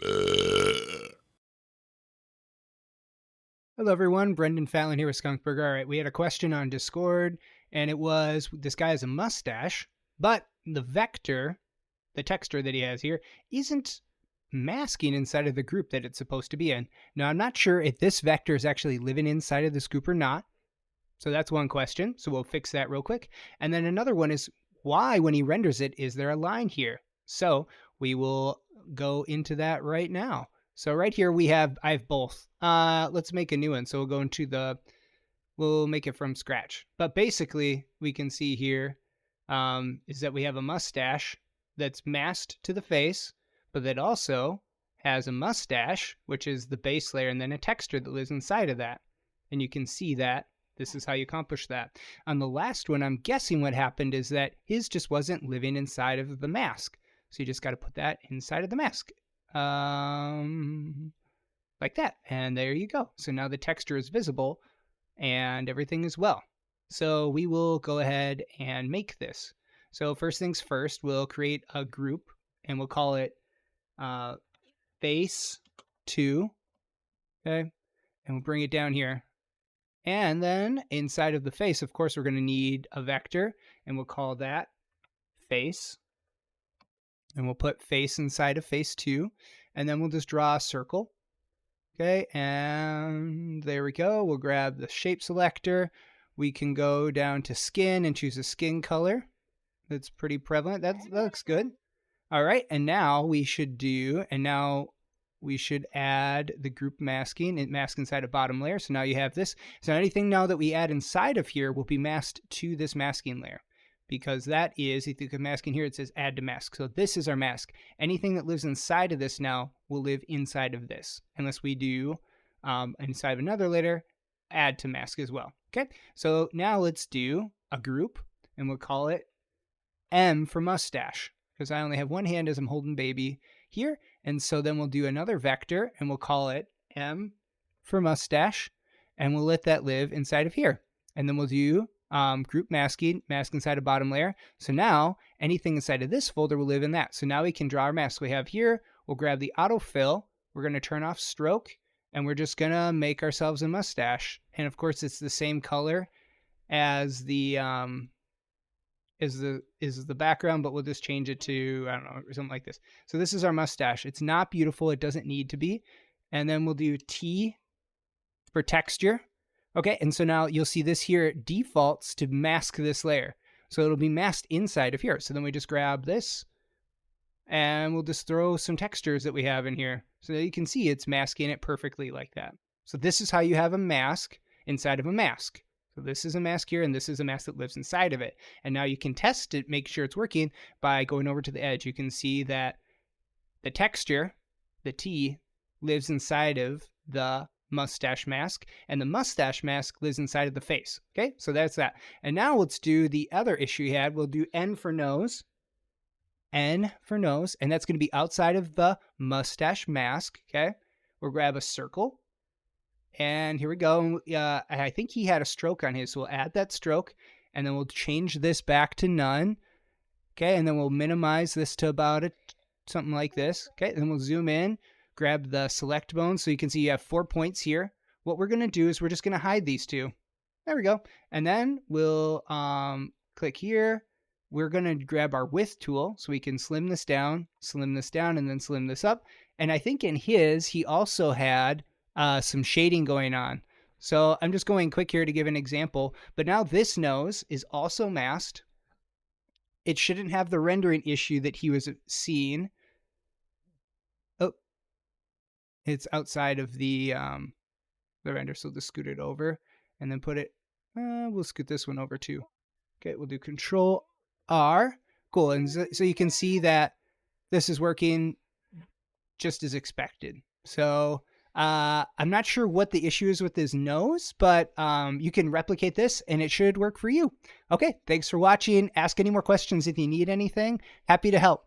Hello, everyone. Brendan Fallon here with Skunkburger. All right, we had a question on Discord, and it was this guy has a mustache, but the vector, the texture that he has here, isn't masking inside of the group that it's supposed to be in. Now, I'm not sure if this vector is actually living inside of this group or not. So that's one question. So we'll fix that real quick. And then another one is why, when he renders it, is there a line here? So we will go into that right now. So right here I have both. Let's make a new one. So we'll go into we'll make it from scratch. But basically we can see here is that we have a mustache that's masked to the face, but that also has a mustache, which is the base layer, and then a texture that lives inside of that. And you can see that this is how you accomplish that. On the last one, I'm guessing what happened is that his just wasn't living inside of the mask. So you just got to put that inside of the mask. Like that. And there you go. So now the texture is visible and everything is well. So we will go ahead and make this. So first things first, we'll create a group and we'll call it face 2. Okay. And we'll bring it down here. And then inside of the face, of course, we're going to need a vector, and we'll call that face. And we'll put face inside of face 2, and then we'll just draw a circle. Okay, and there we go. We'll grab the shape selector. We can go down to skin and choose a skin color. That's pretty prevalent. That looks good. All right, and now we should add the group masking and mask inside a bottom layer. So now you have this. So anything now that we add inside of here will be masked to this masking layer, because that is, if you can mask in here, it says add to mask. So this is our mask. Anything that lives inside of this now will live inside of this, unless we do inside of another layer, add to mask as well. Okay, so now let's do a group, and we'll call it M for mustache, because I only have one hand as I'm holding baby here. And so then we'll do another vector and we'll call it M for mustache, and we'll let that live inside of here. And then we'll do group masking, mask inside a bottom layer. So now anything inside of this folder will live in that. So now we can draw our mask. We have here, we'll grab the autofill. We're going to turn off stroke, and we're just going to make ourselves a mustache. And of course it's the same color as the background, but we'll just change it to, I don't know, something like this. So this is our mustache. It's not beautiful. It doesn't need to be. And then we'll do T for texture. Okay, and so now you'll see this here defaults to mask this layer. So it'll be masked inside of here. So then we just grab this and we'll just throw some textures that we have in here. So that you can see it's masking it perfectly like that. So this is how you have a mask inside of a mask. So this is a mask here, and this is a mask that lives inside of it. And now you can test it, make sure it's working by going over to the edge. You can see that the texture, the T, lives inside of the mustache mask, and the mustache mask lives inside of the face. Okay, so that's that. And now let's do the other issue we had. We'll do N for nose. N for nose, and that's going to be outside of the mustache mask. Okay, we'll grab a circle. And here we go. I think he had a stroke on his, so we'll add that stroke, and then we'll change this back to none. Okay, and then we'll minimize this to about something like this. Okay, then we'll zoom in, grab the select bone, so you can see you have 4 points here. What we're going to do is we're just going to hide these two. There we go. And then we'll click here. We're going to grab our width tool, so we can slim this down, and then slim this up. And I think in his, he also had some shading going on. So I'm just going quick here to give an example, but now this nose is also masked. It shouldn't have the rendering issue that he was seeing. Oh, it's outside of the render, so we'll just scoot it over and then put it, we'll scoot this one over too. Okay, we'll do Control R. Cool, and so you can see that this is working just as expected. So I'm not sure what the issue is with his nose, but you can replicate this and it should work for you. Okay, thanks for watching. Ask any more questions if you need anything. Happy to help.